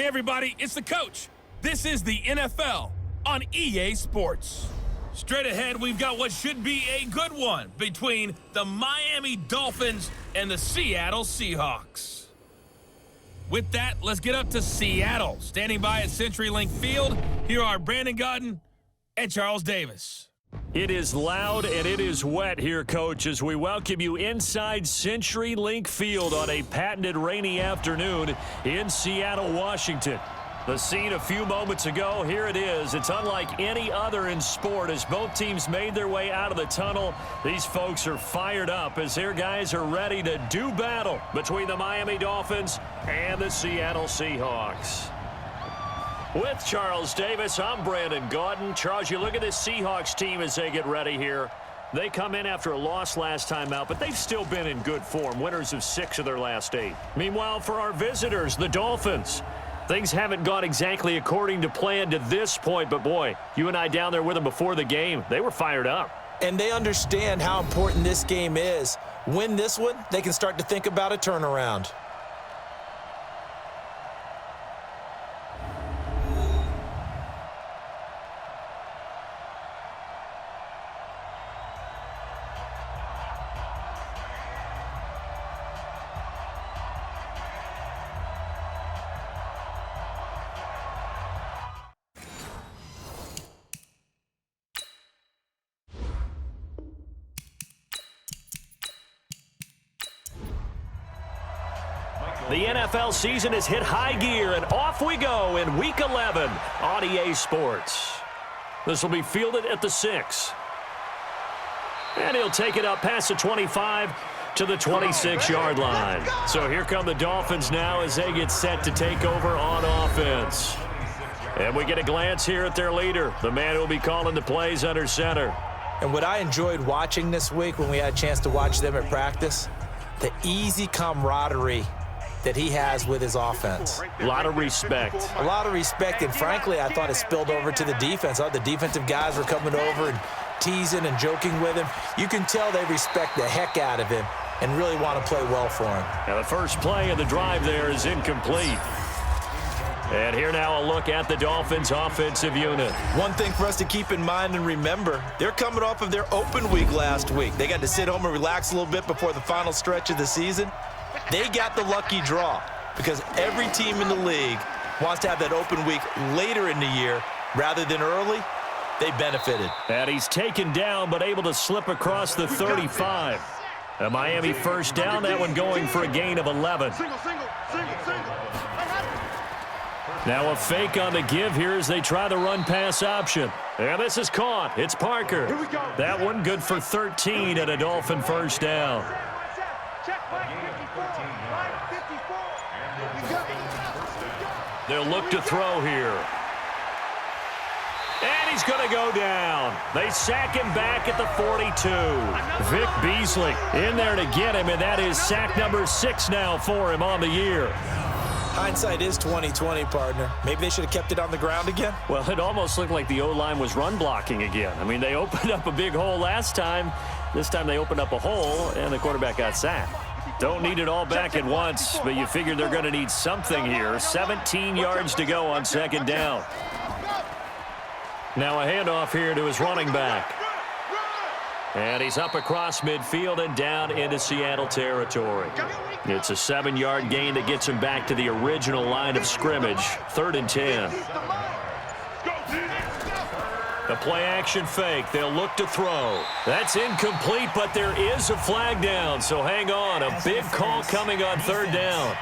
Hey everybody, it's the coach. This is the NFL on EA Sports. Straight ahead, we've got what should be a good one between the Miami Dolphins and the Seattle Seahawks. With that, let's get up to Seattle. Standing by at CenturyLink Field, here are Brandon Gaudin and Charles Davis. It is loud and it is wet here, Coach, as we welcome you inside CenturyLink Field on a patented rainy afternoon in Seattle, Washington. The scene a few moments ago, here it is. It's unlike any other in sport as both teams made their way out of the tunnel. These folks are fired up as their guys are ready to do battle between the Miami Dolphins and the Seattle Seahawks. With Charles Davis, I'm Brandon Gaudin. Charles, you look at this Seahawks team as they get ready here. They come in after a loss last time out, but they've still been in good form, winners of 6 of their last 8. Meanwhile, for our visitors, the Dolphins, things haven't gone exactly according to plan to this point, but boy, you and I down there with them before the game, they were fired up. And they understand how important this game is. Win this one, they can start to think about a turnaround. The NFL season has hit high gear, and off we go in Week 11 on EA Sports. This will be fielded at the 6. And he'll take it up past the 25 to the 26-yard line. So here come the Dolphins now as they get set to take over on offense. And we get a glance here at their leader, the man who will be calling the plays under center. And what I enjoyed watching this week when we had a chance to watch them at practice, the easy camaraderie that he has with his offense. A lot of respect. A lot of respect, and frankly, I thought it spilled over to the defense. The defensive guys were coming over and teasing and joking with him. You can tell they respect the heck out of him and really want to play well for him. Now the first play of the drive there is incomplete. And here now a look at the Dolphins' offensive unit. One thing for us to keep in mind and remember, they're coming off of their open week last week. They got to sit home and relax a little bit before the final stretch of the season. They got the lucky draw because every team in the league wants to have that open week later in the year rather than early. They benefited. And he's taken down but able to slip across the 35. A Miami first down, that one going for a gain of 11. Now a fake on the give here as they try the run-pass option. And this is caught. It's Parker. That one good for 13 and a Dolphin first down. They'll look to throw here. And he's going to go down. They sack him back at the 42. Vic Beasley in there to get him, and that is sack number 6 now for him on the year. Hindsight is 20/20, partner. Maybe they should have kept it on the ground again. Well, it almost looked like the O-line was run blocking again. I mean, they opened up a big hole last time. This time they opened up a hole, and the quarterback got sacked. Don't need it all back at once, but you figure they're going to need something here. 17 yards to go on second down. Now a handoff here to his running back. And he's up across midfield and down into Seattle territory. It's a 7-yard gain that gets him back to the original line of scrimmage. 3rd and 10. The play-action fake. They'll look to throw. That's incomplete, but there is a flag down, so hang on. A big call coming on 3rd down.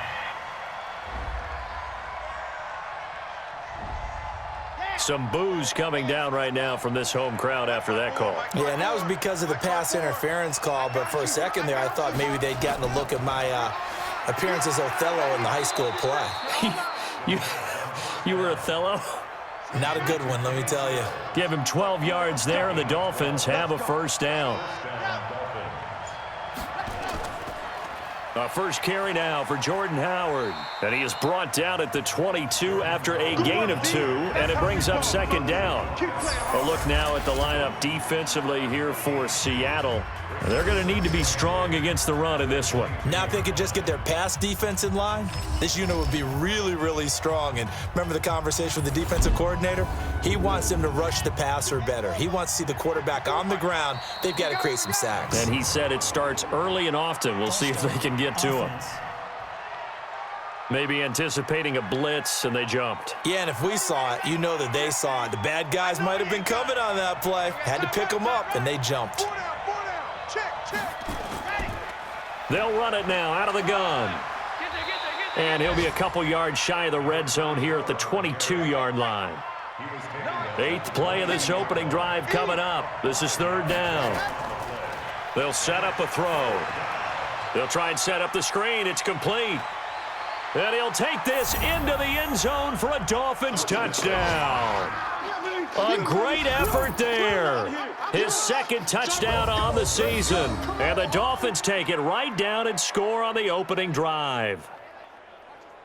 Some boos coming down right now from this home crowd after that call. Yeah, and that was because of the pass interference call, but for a second there, I thought maybe they'd gotten a look at my appearance as Othello in the high school play. You were Othello? Not a good one, let me tell you. Give him 12 yards there, and the Dolphins have a first down. First carry now for Jordan Howard. And he is brought down at the 22 after a gain of 2, and it brings up second down. A look now at the lineup defensively here for Seattle. They're going to need to be strong against the run in this one. Now if they could just get their pass defense in line, this unit would be really, really strong. And remember the conversation with the defensive coordinator? He wants them to rush the passer better. He wants to see the quarterback on the ground. They've got to create some sacks. And he said it starts early and often. We'll see if they can get to him. Maybe anticipating a blitz, and they jumped. Yeah, and if we saw it, you know that they saw it. The bad guys might have been coming on that play. Had to pick them up, and they jumped. They'll run it now out of the gun. And he'll be a couple yards shy of the red zone here at the 22-yard line. 8th play of this opening drive coming up. This is 3rd down. They'll set up a throw. They'll try and set up the screen. It's complete. And he'll take this into the end zone for a Dolphins touchdown. A great effort there. His 2nd touchdown on the season. And the Dolphins take it right down and score on the opening drive.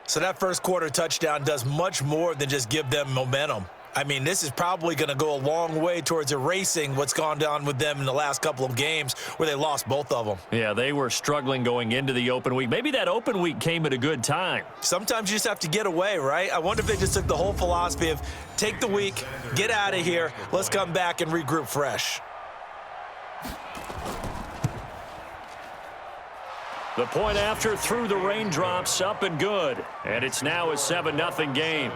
So that first quarter touchdown does much more than just give them momentum. I mean, this is probably going to go a long way towards erasing what's gone down with them in the last couple of games where they lost both of them. Yeah, they were struggling going into the open week. Maybe that open week came at a good time. Sometimes you just have to get away, right? I wonder if they just took the whole philosophy of take the week, get out of here, let's come back and regroup fresh. The point after through the raindrops, up and good. And it's now a 7-0 game.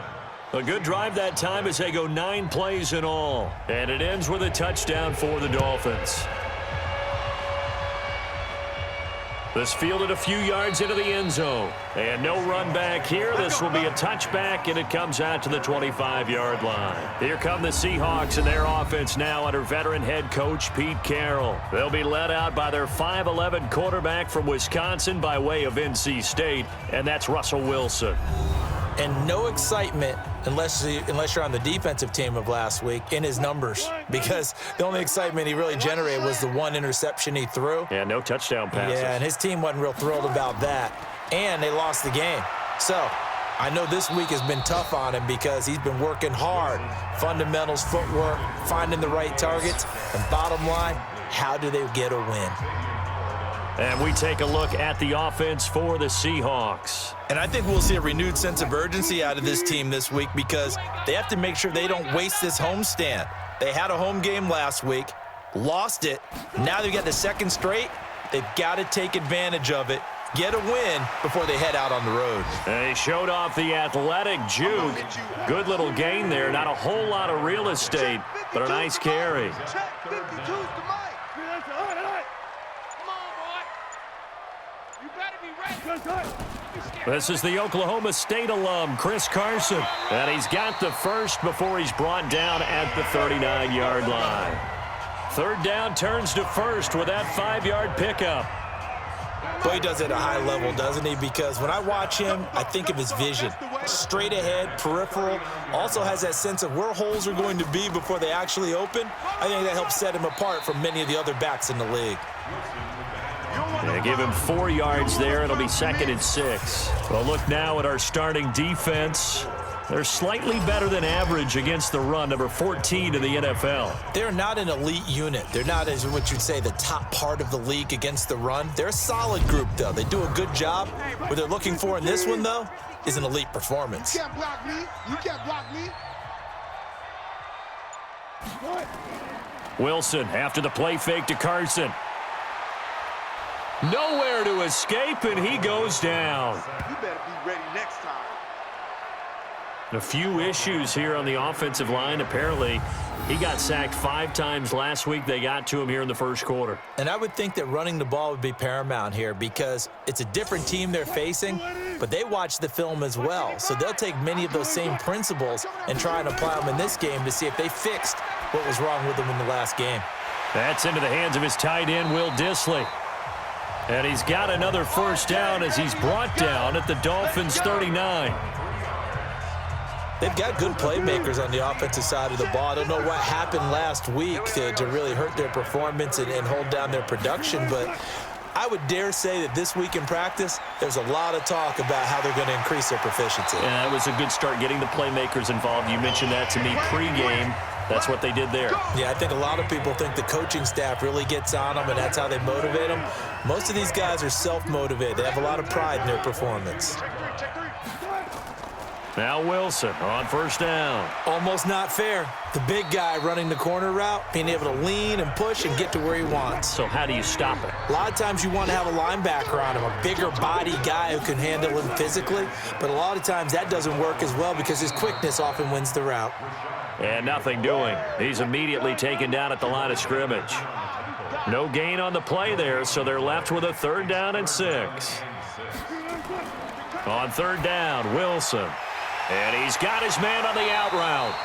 A good drive that time as they go 9 plays in all. And it ends with a touchdown for the Dolphins. This fielded a few yards into the end zone. And no run back here. This will be a touchback, and it comes out to the 25-yard line. Here come the Seahawks and their offense now under veteran head coach Pete Carroll. They'll be led out by their 5'11 quarterback from Wisconsin by way of NC State, and that's Russell Wilson. And no excitement unless you're on the defensive team of last week in his numbers, because the only excitement he really generated was the 1 interception he threw. Yeah, no touchdown passes. Yeah, and his team wasn't real thrilled about that. And they lost the game. So I know this week has been tough on him because he's been working hard. Fundamentals, footwork, finding the right targets. And bottom line, how do they get a win? And we take a look at the offense for the Seahawks. And I think we'll see a renewed sense of urgency out of this team this week because they have to make sure they don't waste this homestand. They had a home game last week, lost it. Now they've got the 2nd straight. They've got to take advantage of it, get a win before they head out on the road. They showed off the athletic juke. Good little gain there. Not a whole lot of real estate, but a nice carry. This is the Oklahoma State alum, Chris Carson. And he's got the first before he's brought down at the 39-yard line. 3rd down turns to 1st with that 5-yard pickup. Boy, he does it at a high level, doesn't he? Because when I watch him, I think of his vision. Straight ahead, peripheral. Also has that sense of where holes are going to be before they actually open. I think that helps set him apart from many of the other backs in the league. They give him 4 yards there. It'll be 2nd and 6. Well, look now at our starting defense. They're slightly better than average against the run, number 14 in the NFL. They're not an elite unit. They're not, as what you'd say, the top part of the league against the run. They're a solid group, though. They do a good job. What they're looking for in this one, though, is an elite performance. You can't block me. You can't block me. Wilson after the play fake to Carson. Nowhere to escape, and he goes down. You better be ready next time. A few issues here on the offensive line. Apparently, he got sacked 5 times last week. They got to him here in the first quarter. And I would think that running the ball would be paramount here because it's a different team they're facing, but they watch the film as well. So they'll take many of those same principles and try and apply them in this game to see if they fixed what was wrong with them in the last game. That's into the hands of his tight end, Will Dissly. And he's got another first down as he's brought down at the Dolphins' 39. They've got good playmakers on the offensive side of the ball. I don't know what happened last week to really hurt their performance and hold down their production, but I would dare say that this week in practice, there's a lot of talk about how they're going to increase their proficiency. Yeah, that was a good start getting the playmakers involved. You mentioned that to me pregame. That's what they did there. Yeah, I think a lot of people think the coaching staff really gets on them, and that's how they motivate them. Most of these guys are self-motivated. They have a lot of pride in their performance. Now Wilson on first down. Almost not fair. The big guy running the corner route, being able to lean and push and get to where he wants. So how do you stop it? A lot of times you want to have a linebacker on him, a bigger body guy who can handle him physically, but a lot of times that doesn't work as well because his quickness often wins the route. And nothing doing. He's immediately taken down at the line of scrimmage. No gain on the play there, so they're left with a 3rd down and 6. On 3rd down, Wilson. And he's got his man on the out route.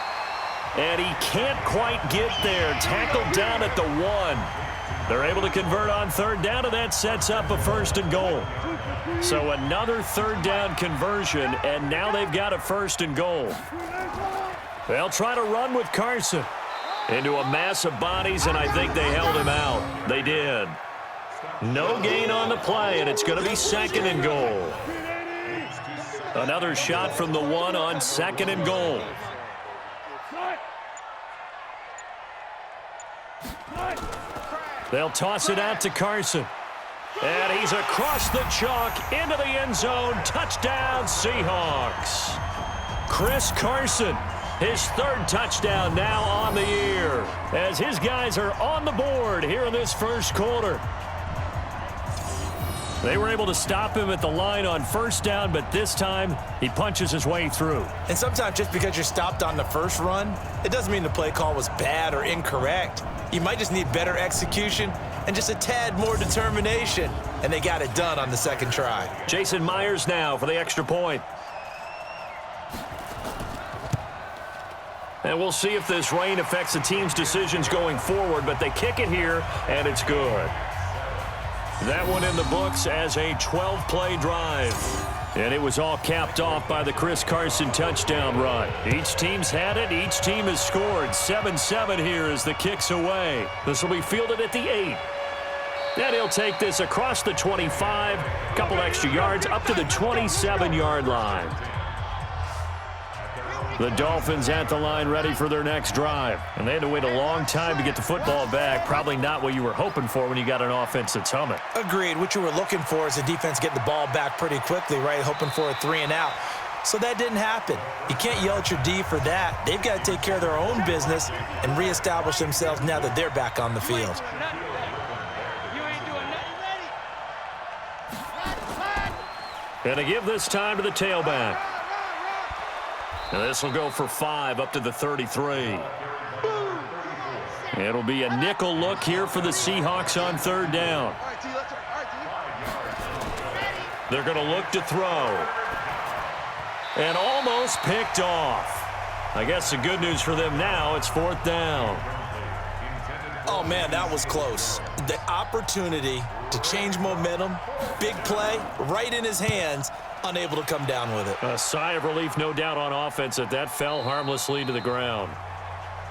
And he can't quite get there. Tackled down at the 1. They're able to convert on 3rd down, and that sets up a 1st and goal. So another 3rd down conversion, and now they've got a 1st and goal. They'll try to run with Carson into a mass of bodies, and I think they held him out. They did. No gain on the play, and it's going to be 2nd and goal. Another shot from the 1 on 2nd and goal. They'll toss it out to Carson. And he's across the chalk into the end zone. Touchdown, Seahawks. Chris Carson, his 3rd touchdown now on the year, as his guys are on the board here in this first quarter. They were able to stop him at the line on 1st down, but this time he punches his way through. And sometimes just because you're stopped on the first run, it doesn't mean the play call was bad or incorrect. You might just need better execution and just a tad more determination. And they got it done on the 2nd try. Jason Myers now for the extra point. And we'll see if this rain affects the team's decisions going forward, but they kick it here, and it's good. That one in the books as a 12-play drive. And it was all capped off by the Chris Carson touchdown run. Each team's had it. Each team has scored. 7-7 here as the kick's away. This will be fielded at the 8. And he'll take this across the 25. A couple extra yards up to the 27-yard line. The Dolphins at the line ready for their next drive. And they had to wait a long time to get the football back. Probably not what you were hoping for when you got an offense that's humming. Agreed. What you were looking for is the defense getting the ball back pretty quickly, right? Hoping for a 3 and out. So that didn't happen. You can't yell at your D for that. They've got to take care of their own business and reestablish themselves now that they're back on the field. And to give this time to the tailback. And this will go for 5 up to the 33. It'll be a nickel look here for the Seahawks on 3rd down. They're going to look to throw. And almost picked off. I guess the good news for them now, it's 4th down. Oh, man, that was close. The opportunity to change momentum, big play, right in his hands, unable to come down with it. A sigh of relief, no doubt, on offense that fell harmlessly to the ground.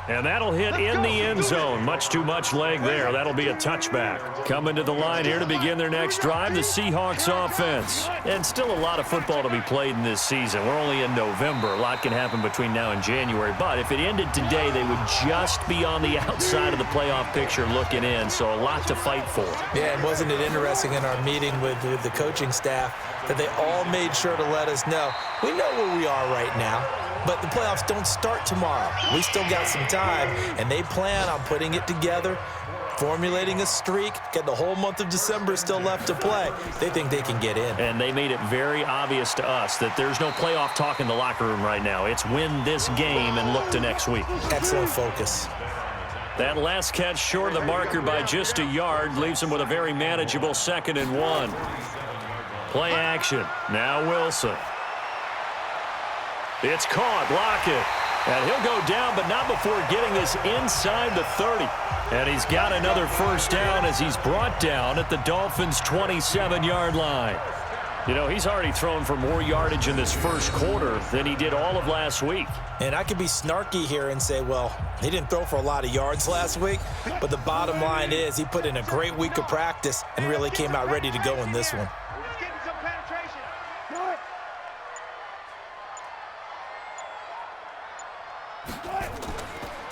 And that'll hit in the end zone. Much too much leg there. That'll be a touchback. Coming to the line here to begin their next drive, the Seahawks offense. And still a lot of football to be played in this season. We're only in November. A lot can happen between now and January. But if it ended today, they would just be on the outside of the playoff picture looking in. So a lot to fight for. Yeah, and wasn't it interesting in our meeting with the coaching staff that they all made sure to let us know, we know where we are right now. But the playoffs don't start tomorrow. We still got some time, and they plan on putting it together, formulating a streak, get the whole month of December still left to play. They think they can get in. And they made it very obvious to us that there's no playoff talk in the locker room right now. It's win this game and look to next week. Excellent focus. That last catch short of the marker by just a yard leaves him with a very manageable 2nd and 1. Play action. Now Wilson. It's caught. Lockett. And he'll go down, but not before getting this inside the 30. And he's got another 1st down as he's brought down at the Dolphins' 27-yard line. You know, he's already thrown for more yardage in this first quarter than he did all of last week. And I could be snarky here and say, well, he didn't throw for a lot of yards last week, but the bottom line is he put in a great week of practice and really came out ready to go in this one. He's getting some penetration.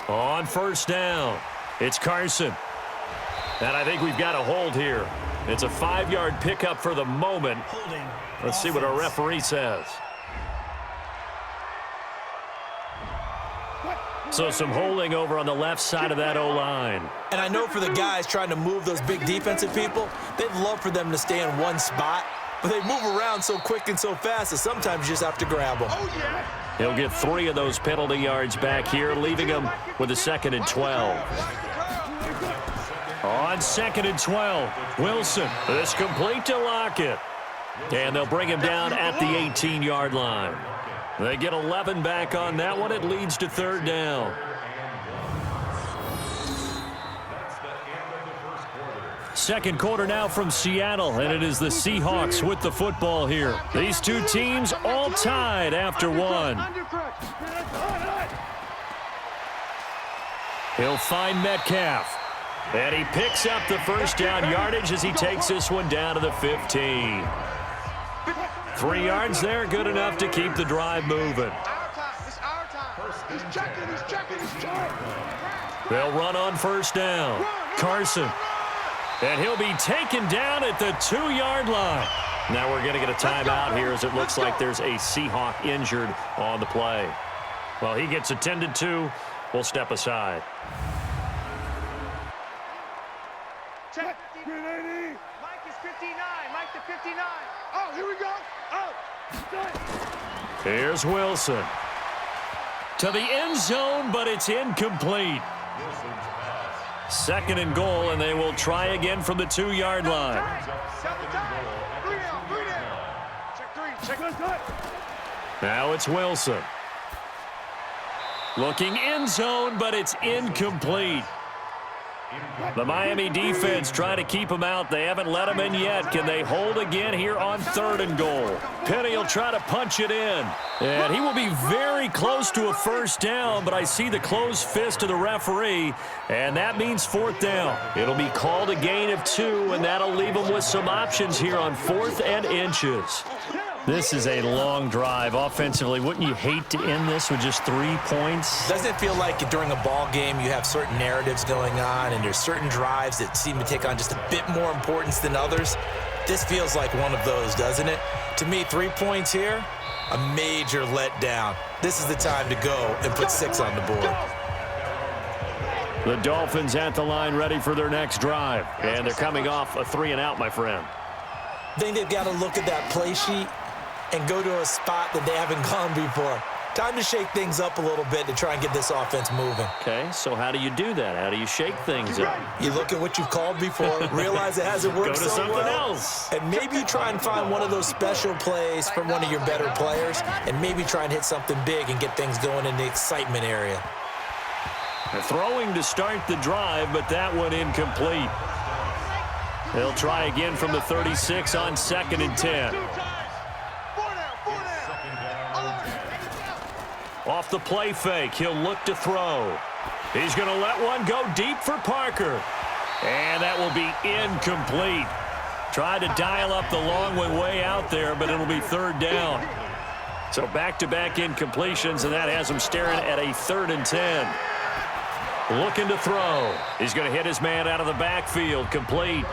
On first down, it's Carson. And I think we've got a hold here. It's a 5-yard pickup for the moment. Let's see what our referee says. So some holding over on the left side of that O-line. And I know for the guys trying to move those big defensive people, they'd love for them to stay in one spot, but they move around so quick and so fast that sometimes you just have to grab them. Oh, yeah. He'll get 3 of those penalty yards back here, leaving him with a 2nd and 12. On 2nd and 12, Wilson. This complete to Lockett. And they'll bring him down at the 18-yard line. They get 11 back on that one. It leads to 3rd down. Second quarter now from Seattle, and it is the Seahawks with the football here. These two teams all tied after one. He'll find Metcalf. And he picks up the first down yardage as he takes this one down to the 15. 3 yards there, good enough to keep the drive moving. It's our time. He's checking. They'll run on first down. Carson. And he'll be taken down at the 2-yard line. Now we're going to get a timeout here as it looks like there's a Seahawk injured on the play. Well, he gets attended to. We'll step aside. Check. Mike is 59. Mike to 59. Oh, here we go. Oh. Here's Wilson. To the end zone, but it's incomplete. 2nd and goal, and they will try again from the 2-yard line. Three down. Check 3. Now it's Wilson. Looking end zone, but it's incomplete. The Miami defense trying to keep him out. They haven't let him in yet. Can they hold again here on 3rd and goal? Penny will try to punch it in. And he will be very close to a first down, but I see the closed fist of the referee, and that means 4th down. It'll be called a gain of 2, and that'll leave him with some options here on 4th and inches. This is a long drive offensively. Wouldn't you hate to end this with just 3 points? Doesn't it feel like during a ball game you have certain narratives going on and there's certain drives that seem to take on just a bit more importance than others? This feels like one of those, doesn't it? To me, 3 points here, a major letdown. This is the time to go and put 6 on the board. The Dolphins at the line ready for their next drive. And they're coming off a 3-and-out, my friend. I think they've got to look at that play sheet and go to a spot that they haven't gone before. Time to shake things up a little bit to try and get this offense moving. Okay, so how do you do that? How do you shake things up? You look at what you've called before, realize it hasn't worked Go to so something well, else. and maybe you try and find one of those special plays from one of your better players, and maybe try and hit something big and get things going in the excitement area. They're throwing to start the drive, but that one incomplete. They'll try again from the 36 on 2nd and 10. Off the play fake, he'll look to throw. He's going to let one go deep for Parker. And that will be incomplete. Tried to dial up the long one way out there, but it'll be 3rd down. So back-to-back incompletions, and that has him staring at a 3rd and 10. Looking to throw. He's going to hit his man out of the backfield, complete.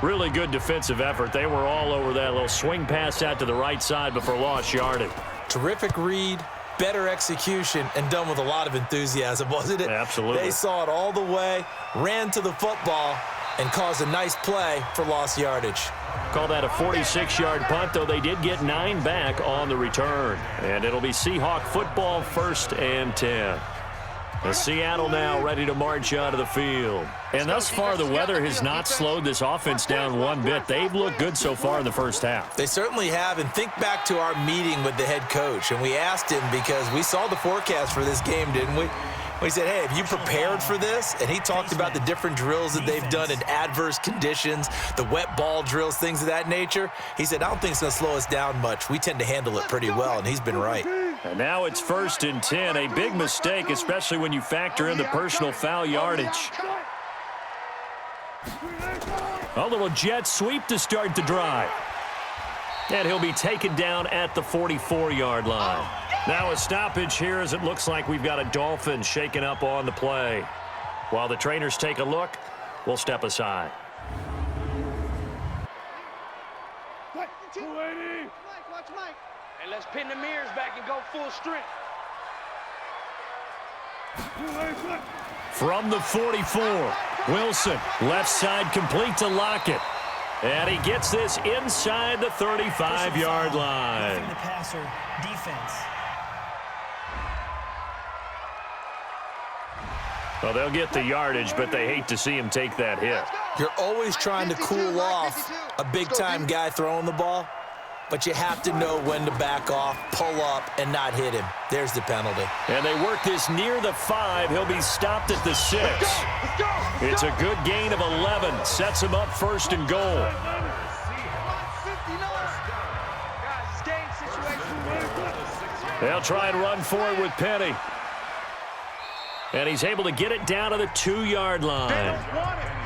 Really good defensive effort. They were all over that little swing pass out to the right side before lost yardage. Terrific read, better execution, and done with a lot of enthusiasm, wasn't it? Absolutely. They saw it all the way, ran to the football, and caused a nice play for lost yardage. Call that a 46-yard punt, though they did get 9 back on the return. And it'll be Seahawk football, 1st and 10. As Seattle now ready to march out of the field. And thus far, the weather has not slowed this offense down one bit. They've looked good so far in the first half. They certainly have, and think back to our meeting with the head coach, and we asked him because we saw the forecast for this game, didn't we? He said, hey, have you prepared for this? And he talked about the different drills that they've done in adverse conditions, the wet ball drills, things of that nature. He said, I don't think it's going to slow us down much. We tend to handle it pretty well, and he's been right. And now it's 1st and 10, a big mistake, especially when you factor in the personal foul yardage. A little jet sweep to start the drive. And he'll be taken down at the 44-yard line. Now a stoppage here as it looks like we've got a Dolphins shaken up on the play. While the trainers take a look, we'll step aside. Watch Mike. And let's pin the mirrors back and go full strength. From the 44, Wilson, left side complete to Lockett. And he gets this inside the 35-yard line. The passer defense. Well, they'll get the yardage, but they hate to see him take that hit. You're always trying to cool off a big-time guy throwing the ball, but you have to know when to back off, pull up, and not hit him. There's the penalty. And they work this near the 5. He'll be stopped at the 6. It's a good gain of 11. Sets him up 1st and goal. They'll try and run for it with Penny. And he's able to get it down to the 2-yard line.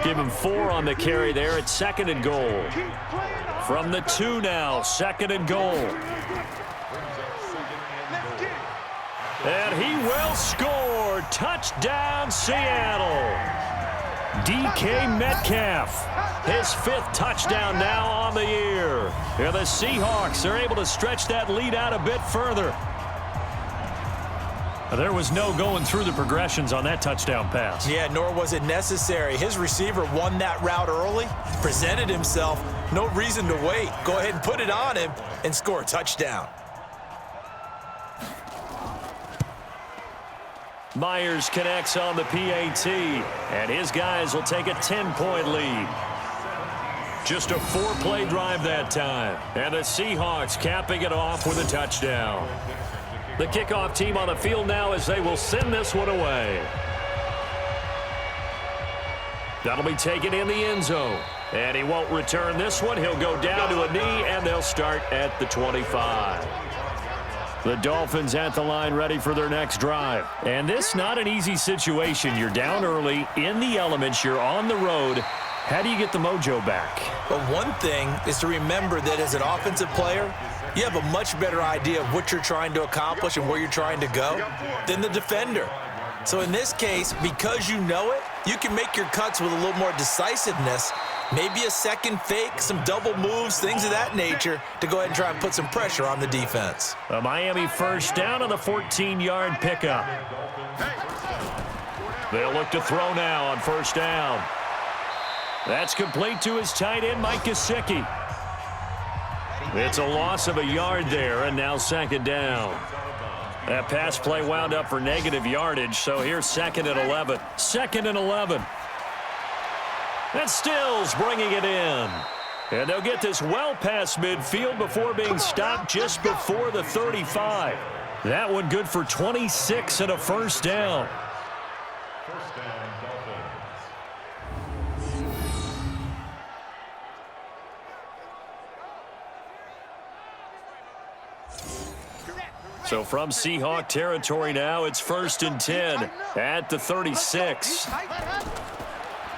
Give him 4 on the carry there. It's 2nd and goal. From the 2 now, 2nd and goal. And he will score. Touchdown, Seattle. DK Metcalf, his 5th touchdown now on the year. And the Seahawks are able to stretch that lead out a bit further. There was no going through the progressions on that touchdown pass. Yeah, nor was it necessary. His receiver won that route early, presented himself. No reason to wait. Go ahead and put it on him and score a touchdown. Myers connects on the PAT, and his guys will take a 10-point lead. Just a 4-play drive that time, and the Seahawks capping it off with a touchdown. The kickoff team on the field now as they will send this one away. That'll be taken in the end zone, and he won't return this one. He'll go down to a knee, and they'll start at the 25. The Dolphins at the line ready for their next drive. And this not an easy situation. You're down early, in the elements, you're on the road. How do you get the mojo back? Well, one thing is to remember that as an offensive player, you have a much better idea of what you're trying to accomplish and where you're trying to go than the defender. So in this case, because you know it, you can make your cuts with a little more decisiveness, maybe a second fake, some double moves, things of that nature to go ahead and try and put some pressure on the defense. A Miami first down on the 14-yard pickup. They'll look to throw now on 1st down. That's complete to his tight end, Mike Gesicki. It's a loss of a yard there, and now 2nd down. That pass play wound up for negative yardage, so here's 2nd and 11. 2nd and 11. And Stills bringing it in. And they'll get this well past midfield before being stopped just before the 35. That one good for 26 and a 1st down. So from Seahawk territory now, it's 1st and 10 at the 36.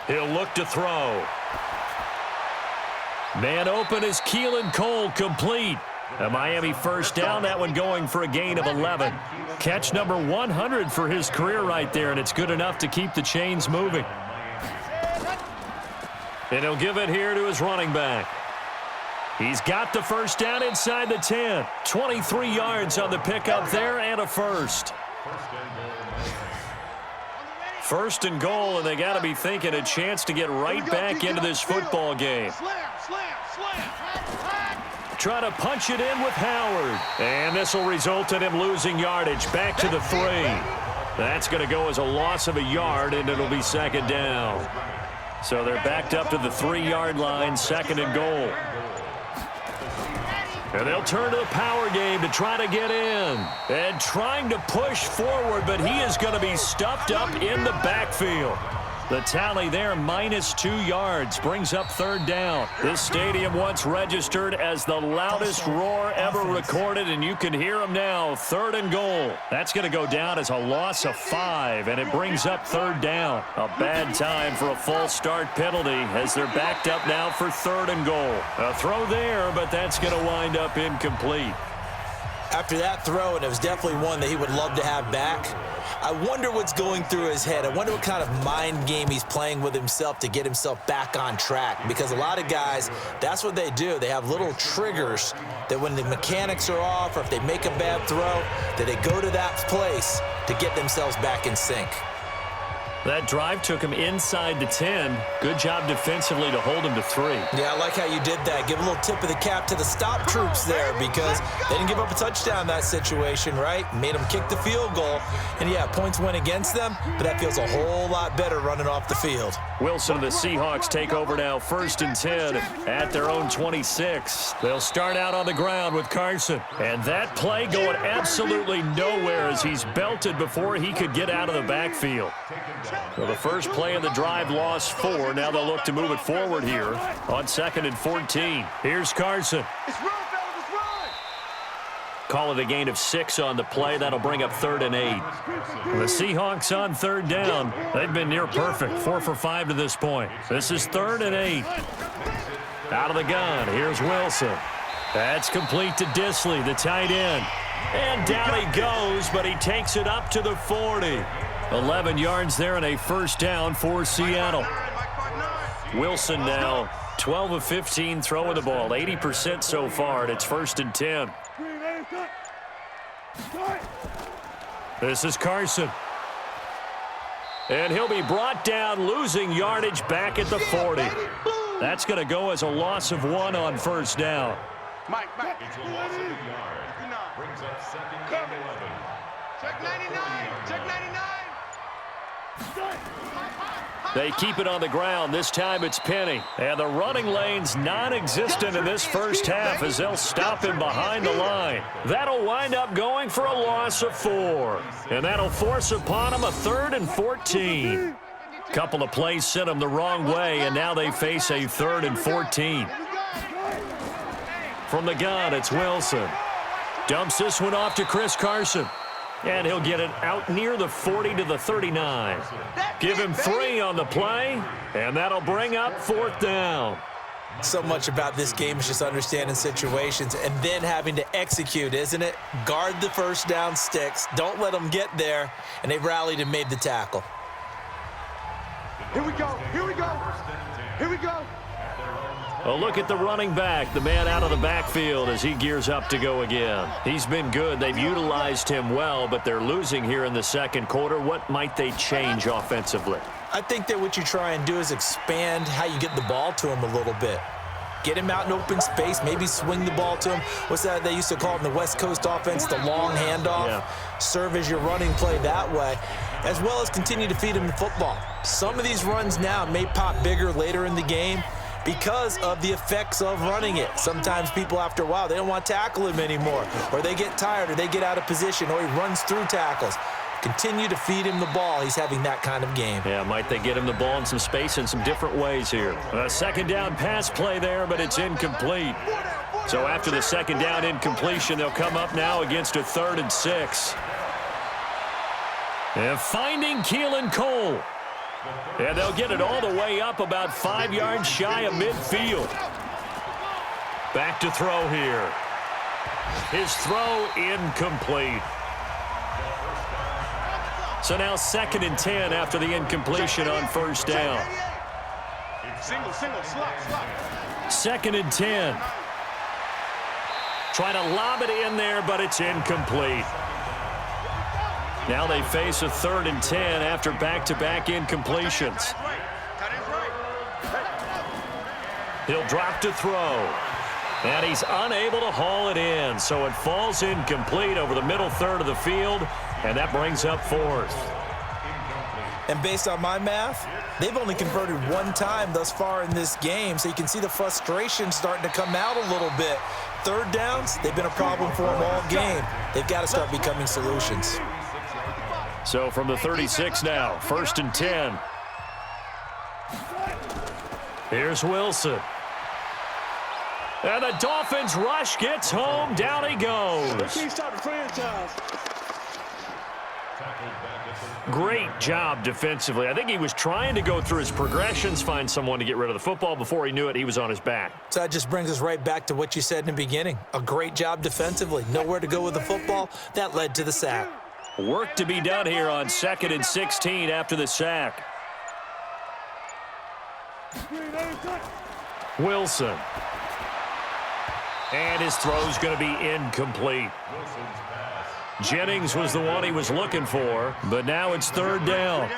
He'll look to throw. Man open is Keelan Cole, complete. A Miami first down, that one going for a gain of 11. Catch number 100 for his career right there, and it's good enough to keep the chains moving. And he'll give it here to his running back. He's got the first down inside the 10. 23 yards on the pickup there and a first. 1st and goal, and they got to be thinking a chance to get right back into this football game. Try to punch it in with Howard. And this will result in him losing yardage back to the 3. That's going to go as a loss of a yard, and it'll be 2nd down. So they're backed up to the 3-yard line, 2nd and goal. And they'll turn to the power game to try to get in. And trying to push forward, but he is going to be stuffed up in the backfield. The tally there, -2 yards, brings up third down. This stadium once registered as the loudest roar ever recorded, and you can hear them now. 3rd and goal. That's going to go down as a loss of 5, and it brings up third down. A bad time for a false start penalty as they're backed up now for 3rd and goal. A throw there, but that's going to wind up incomplete. After that throw, and it was definitely one that he would love to have back, I wonder what's going through his head. I wonder what kind of mind game he's playing with himself to get himself back on track. Because a lot of guys, that's what they do. They have little triggers that when the mechanics are off or if they make a bad throw, that they go to that place to get themselves back in sync. That drive took him inside the 10. Good job defensively to hold him to 3. Yeah, I like how you did that. Give a little tip of the cap to the stop troops there because they didn't give up a touchdown in that situation, right? Made them kick the field goal. And, yeah, points went against them, but that feels a whole lot better running off the field. Wilson and the Seahawks take over now, 1st and 10 at their own 26. They'll start out on the ground with Carson. And that play going absolutely nowhere as he's belted before he could get out of the backfield. Well, the first play of the drive lost 4. Now they'll look to move it forward here on 2nd and 14. Here's Carson. Call it a gain of 6 on the play. That'll bring up 3rd and 8. The Seahawks on 3rd down. They've been near perfect. 4 for 5 to this point. This is 3rd and 8. Out of the gun. Here's Wilson. That's complete to Disley, the tight end. And down he goes, but he takes it up to the 40. 11 yards there and a first down for Seattle. Wilson now 12 of 15 throwing the ball, 80% so far, and it's 1st and 10. This is Carson. And he'll be brought down, losing yardage back at the 40. That's going to go as a loss of 1 on first down. Mike. Check 99. Check 99. They keep it on the ground. This time it's Penny. And the running lane's non-existent in this first half as they'll stop him behind the line. That'll wind up going for a loss of 4. And that'll force upon him a 3rd and 14. Couple of plays sent him the wrong way, and now they face a 3rd and 14. From the gun, it's Wilson. Dumps this one off to Chris Carson. And he'll get it out near the 40 to the 39. Give him 3 on the play, and that'll bring up 4th down. So much about this game is just understanding situations and then having to execute, isn't it? Guard the first down sticks. Don't let them get there, and they rallied and made the tackle. Here we go. A look at the running back, the man out of the backfield as he gears up to go again. He's been good. They've utilized him well, but they're losing here in the second quarter. What might they change offensively? I think that what you try and do is expand how you get the ball to him a little bit. Get him out in open space, maybe swing the ball to him. What's that they used to call it in the West Coast offense, the long handoff? Yeah. Serve as your running play that way, as well as continue to feed him the football. Some of these runs now may pop bigger later in the game because of the effects of running it. Sometimes people, after a while, they don't want to tackle him anymore, or they get tired, or they get out of position, or he runs through tackles. Continue to feed him the ball. He's having that kind of game. Yeah, might they get him the ball in some space in some different ways here. A second down pass play there, but it's incomplete. So after the second down incompletion, they'll come up now against a 3rd and 6. And finding Keelan Cole. And they'll get it all the way up about 5 yards shy of midfield. Back to throw here. His throw incomplete. So now 2nd and 10 after the incompletion on first down. Single, slot. 2nd and 10. Try to lob it in there, but it's incomplete. Now they face a 3rd and 10 after back-to-back incompletions. He'll drop to throw. And he's unable to haul it in, so it falls incomplete over the middle third of the field, and that brings up 4th. And based on my math, they've only converted 1 time thus far in this game, so you can see the frustration starting to come out a little bit. Third downs, they've been a problem for them all game. They've got to start becoming solutions. So from the 36 now, 1st and 10. Here's Wilson. And the Dolphins rush gets home. Down he goes. Great job defensively. I think he was trying to go through his progressions, find someone to get rid of the football. Before he knew it, he was on his back. So that just brings us right back to what you said in the beginning. A great job defensively. Nowhere to go with the football. That led to the sack. Work to be done here on 2nd and 16 after the sack. Wilson. And his throw's going to be incomplete. Jennings was the one he was looking for, but now it's 3rd down.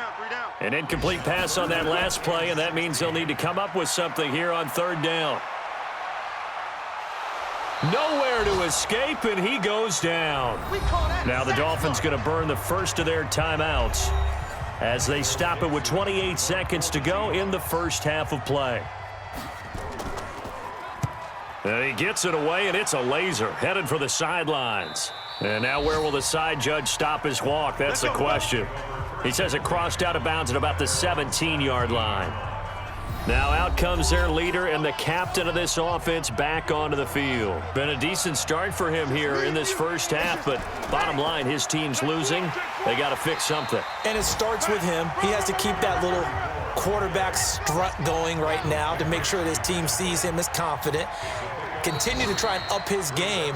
An incomplete pass on that last play, and that means they'll need to come up with something here on 3rd down. Nowhere to escape, and he goes down. Now the Dolphins going to burn the first of their timeouts as they stop it with 28 seconds to go in the first half of play. And he gets it away, and it's a laser headed for the sidelines. And now where will the side judge stop his walk? That's the question. He says it crossed out of bounds at about the 17-yard line. Now out comes their leader and the captain of this offense back onto the field. Been a decent start for him here in this first half, but bottom line, his team's losing. They got to fix something. And it starts with him. He has to keep that little quarterback strut going right now to make sure that his team sees him as confident. Continue to try and up his game,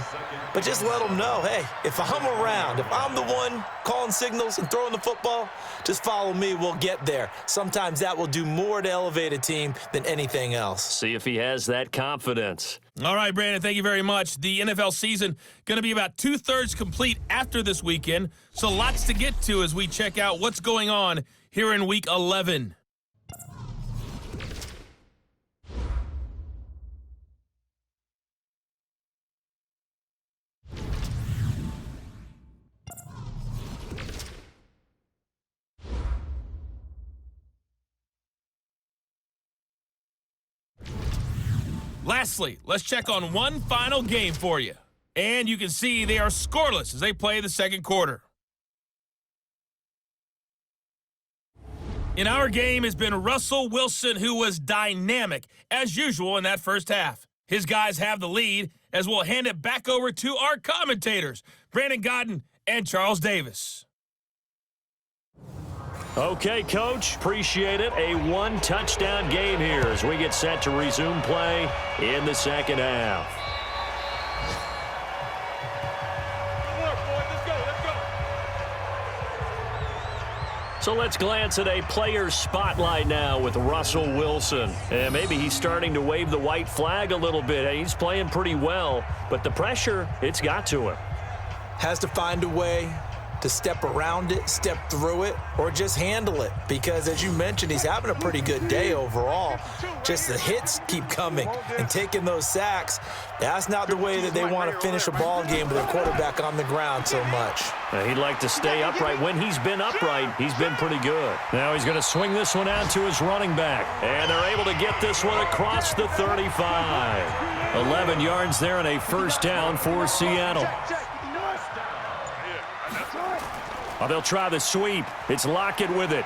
but just let him know, hey, if I'm around, if I'm the one calling signals and throwing the football, just follow me, we'll get there. Sometimes that will do more to elevate a team than anything else. See if he has that confidence. All right, Brandon, thank you very much. The NFL season going to be about 2/3 complete after this weekend, so lots to get to as we check out what's going on here in Week 11. Lastly, let's check on one final game for you. And you can see they are scoreless as they play the second quarter. In our game has been Russell Wilson, who was dynamic, as usual, in that first half. His guys have the lead, as we'll hand it back over to our commentators, Brandon Godden and Charles Davis. Okay, Coach, appreciate it. A one-touchdown game here as we get set to resume play in the second half. So let's glance at a player spotlight now with Russell Wilson. And maybe he's starting to wave the white flag a little bit. He's playing pretty well, but the pressure, it's got to him. Has to find a way to step around it, step through it, or just handle it. Because as you mentioned, he's having a pretty good day overall. Just the hits keep coming and taking those sacks. That's not the way that they want to finish a ball game with a quarterback on the ground so much. He'd like to stay upright. When he's been upright, he's been pretty good. Now he's going to swing this one out to his running back. And they're able to get this one across the 35. 11 yards there and a first down for Seattle. Oh, they'll try the sweep. It's Lockett with it.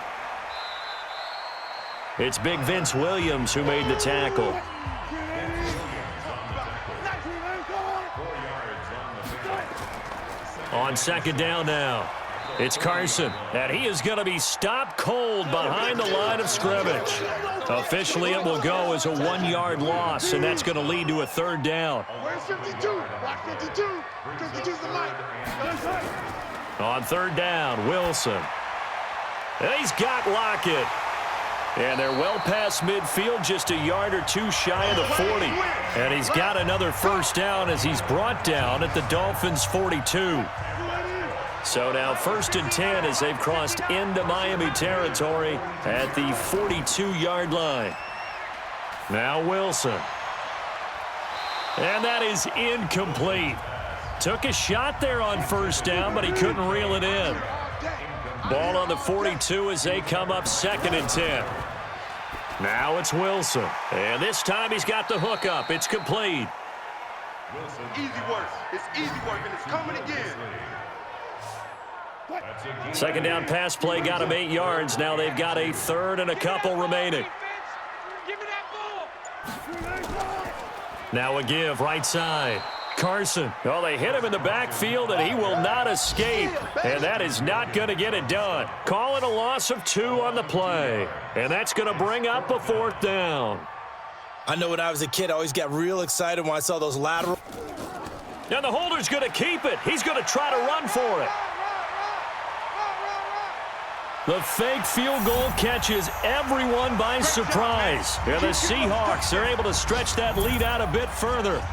It's big Vince Williams who made the tackle. On second down now, it's Carson, and he is going to be stopped cold behind the line of scrimmage. Officially, it will go as a 1-yard loss, and that's going to lead to a third down. Where's 52? Block 52. 52's the mic. On third down, Wilson. And he's got Lockett. And they're well past midfield, just a yard or two shy of the 40. And he's got another first down as he's brought down at the Dolphins' 42. So now 1st and 10 as they've crossed into Miami territory at the 42-yard line. Now Wilson. And that is incomplete. Took a shot there on first down, but he couldn't reel it in. Ball on the 42 as they come up 2nd and 10. Now it's Wilson. And this time he's got the hook up. It's complete. Easy work. It's easy work, and it's coming again. Second down pass play got him 8 yards. Now they've got a third and a couple remaining. Give me that ball. Now a give right side. Carson. Oh, they hit him in the backfield, and he will not escape. And that is not going to get it done. Call it a loss of 2 on the play. And that's going to bring up a 4th down. I know when I was a kid, I always got real excited when I saw those lateral. And the holder's going to keep it. He's going to try to run for it. The fake field goal catches everyone by surprise. And the Seahawks are able to stretch that lead out a bit further.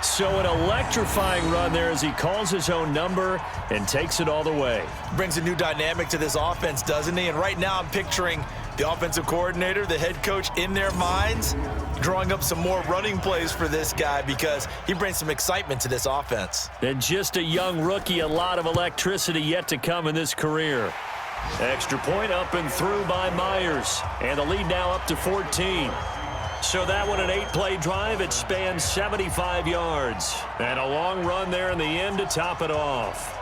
So an electrifying run there as he calls his own number and takes it all the way. Brings a new dynamic to this offense, doesn't he? And right now I'm picturing the offensive coordinator, the head coach in their minds, drawing up some more running plays for this guy because he brings some excitement to this offense. And just a young rookie, a lot of electricity yet to come in this career. Extra point up and through by Myers. And the lead now up to 14. So that one, an 8-play drive. It spans 75 yards. And a long run there in the end to top it off.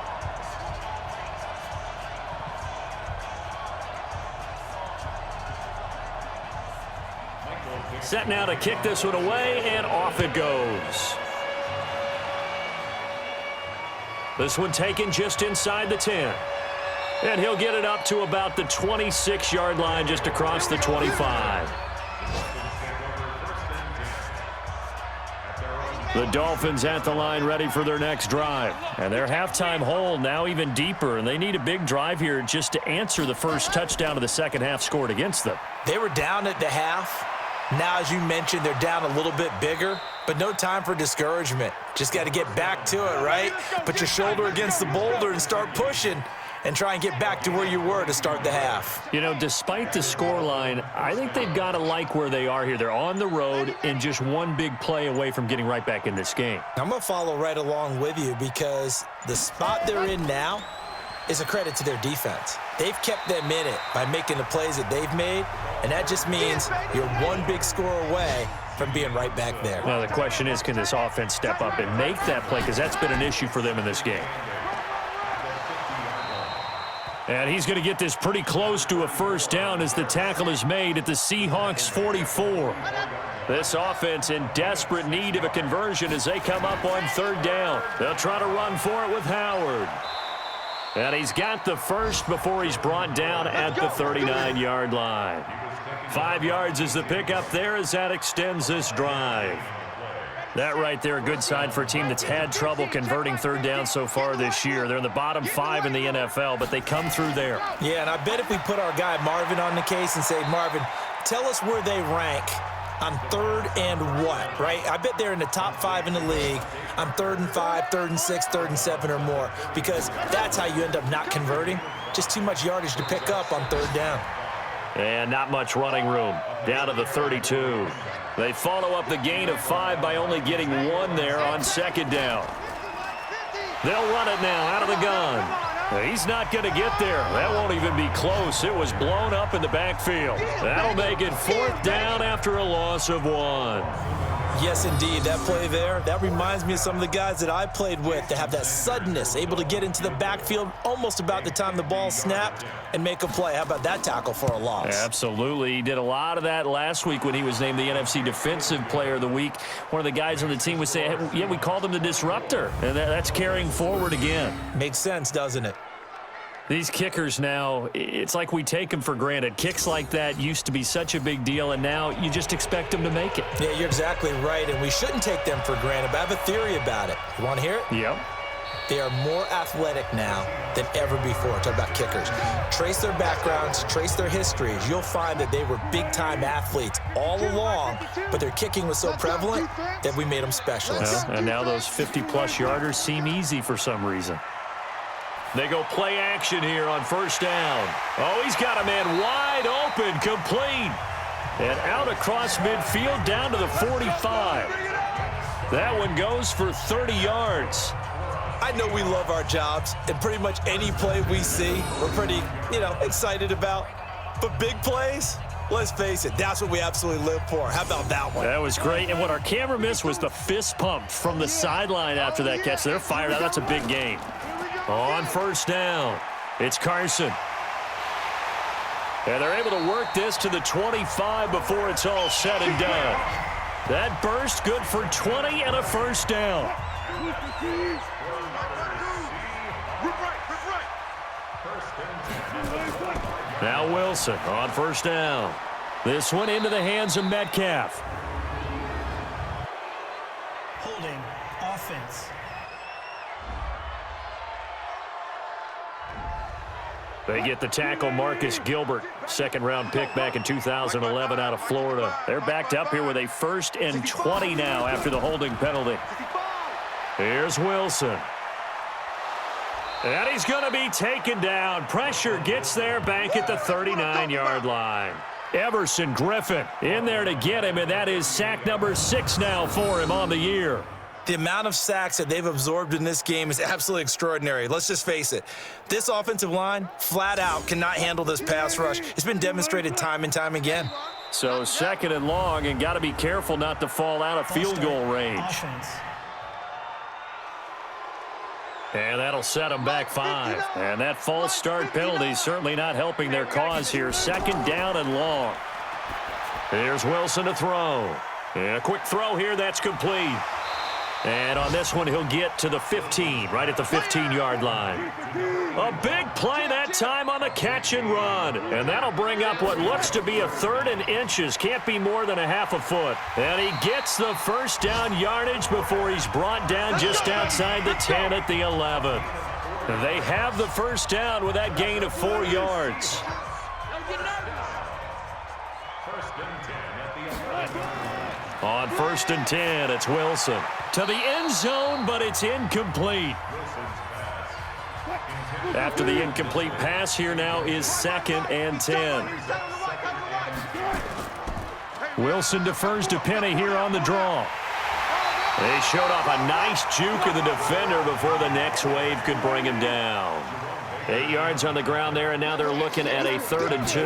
Set now to kick this one away, and off it goes. This one taken just inside the 10. And he'll get it up to about the 26-yard line, just across the 25. The Dolphins at the line ready for their next drive. And their halftime hole now even deeper, and they need a big drive here just to answer the first touchdown of the second half scored against them. They were down at the half. Now, as you mentioned, they're down a little bit bigger, but no time for discouragement. Just got to get back to it, right? Put your shoulder against the boulder and start pushing and try and get back to where you were to start the half. You know, despite the scoreline, I think they've got to like where they are here. They're on the road and just one big play away from getting right back in this game. I'm going to follow right along with you because the spot they're in now is a credit to their defense. They've kept them in it by making the plays that they've made, and that just means you're one big score away from being right back there. Now, the question is, can this offense step up and make that play? Because that's been an issue for them in this game. And he's going to get this pretty close to a first down as the tackle is made at the Seahawks 44. This offense in desperate need of a conversion as they come up on third down. They'll try to run for it with Howard. And he's got the first before he's brought down at the 39-yard line. 5 yards is the pickup there as that extends this drive. That right there, a good sign for a team that's had trouble converting third down so far this year. They're in the bottom 5 in the NFL, but they come through there. Yeah, and I bet if we put our guy Marvin on the case and say, Marvin, tell us where they rank on third and what, right? I bet they're in the top 5 in the league on 3rd and 5, 3rd and 6, 3rd and 7 or more, because that's how you end up not converting. Just too much yardage to pick up on third down. And not much running room. Down to the 32. They follow up the gain of 5 by only getting 1 there on second down. They'll run it now out of the gun. He's not going to get there. That won't even be close. It was blown up in the backfield. That'll make it 4th down after a loss of 1. Yes, indeed. That play there, that reminds me of some of the guys that I played with to have that suddenness, able to get into the backfield almost about the time the ball snapped and make a play. How about that tackle for a loss? Absolutely. He did a lot of that last week when he was named the NFC Defensive Player of the Week. One of the guys on the team would say, hey, yeah, we called him the disruptor. And that's carrying forward again. Makes sense, doesn't it? These kickers now, it's like we take them for granted. Kicks like that used to be such a big deal, and now you just expect them to make it. Yeah, you're exactly right, and we shouldn't take them for granted, but I have a theory about it. You want to hear it? Yep. They are more athletic now than ever before. Talk about kickers. Trace their backgrounds, trace their histories. You'll find that they were big-time athletes all along, but their kicking was so prevalent that we made them specialists. And now those 50-plus yarders seem easy for some reason. They go play action here on first down. Oh, he's got a man wide open, complete. And out across midfield down to the 45. That one goes for 30 yards. I know we love our jobs, and pretty much any play we see, we're pretty, excited about. But big plays, Let's face it, that's what we absolutely live for. How about that one? That was great. And what our camera missed was the fist pump from the sideline after that catch. They're fired out. That's a big game. On first down, it's Carson. And they're able to work this to the 25 before it's all said and done. That burst good for 20 and a first down. Now Wilson on first down. This one into the hands of Metcalf. Holding. Offense. They get the tackle, Marcus Gilbert, second-round pick back in 2011 out of Florida. They're backed up here with a 1st and 20 now after the holding penalty. Here's Wilson. And he's going to be taken down. Pressure gets there back at the 39-yard line. Everson Griffin in there to get him, and that is sack number 6 now for him on the year. The amount of sacks that they've absorbed in this game is absolutely extraordinary. Let's just face it. This offensive line, flat out, cannot handle this pass rush. It's been demonstrated time and time again. So 2nd and long, and got to be careful not to fall out of field goal range. Offense. And that'll set them back 5. And that false start penalty certainly not helping their cause here. 2nd down and long. Here's Wilson to throw. And a quick throw here, that's complete. And on this one, he'll get to the 15, right at the 15-yard line. A big play that time on the catch and run. And that'll bring up what looks to be a 3rd and inches. Can't be more than a half a foot. And he gets the first down yardage before he's brought down just outside the 10 at the 11. They have the first down with that gain of 4 yards. On 1st and 10, it's Wilson. To the end zone, but it's incomplete. After the incomplete pass, here now is 2nd and 10. Wilson defers to Penny here on the draw. They showed off a nice juke of the defender before the next wave could bring him down. 8 yards on the ground there, and now they're looking at a 3rd and 2.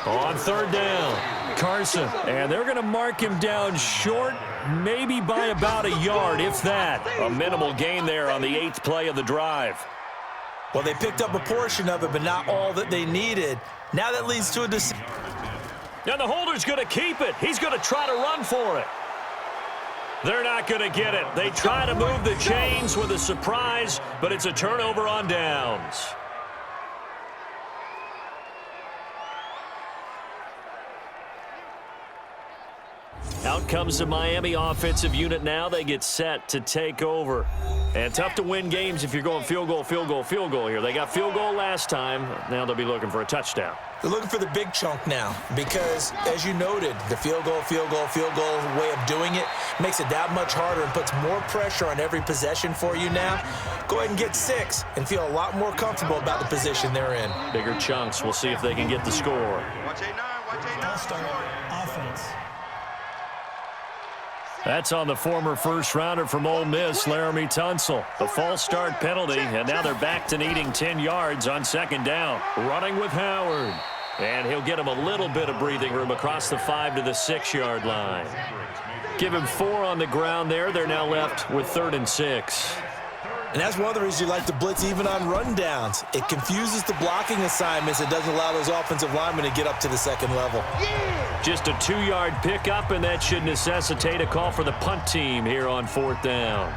On 3rd down, Carson, and they're going to mark him down short, maybe by about a yard, if that. A minimal gain there on the 8th play of the drive. Well, they picked up a portion of it, but not all that they needed. Now that leads to a decision. And the holder's going to keep it. He's going to try to run for it. They're not going to get it. They try to move the chains with a surprise, but it's a turnover on downs. Out comes the Miami offensive unit now. They get set to take over. And tough to win games if you're going field goal, field goal, field goal here. They got field goal last time. Now they'll be looking for a touchdown. They're looking for the big chunk now because, as you noted, the field goal way of doing it makes it that much harder and puts more pressure on every possession for you now. Go ahead and get 6 and feel a lot more comfortable about the position they're in. Bigger chunks. We'll see if they can get the score. Offense. That's on the former first-rounder from Ole Miss, Laramie Tunsil. The false start penalty, and now they're back to needing 10 yards on 2nd down. Running with Howard. And he'll get him a little bit of breathing room across the 5 to the 6-yard line. Give him 4 on the ground there. They're now left with 3rd and 6. And that's one of the reasons you like to blitz even on rundowns. It confuses the blocking assignments. It doesn't allow those offensive linemen to get up to the 2nd level. Just a 2-yard pickup, and that should necessitate a call for the punt team here on 4th down.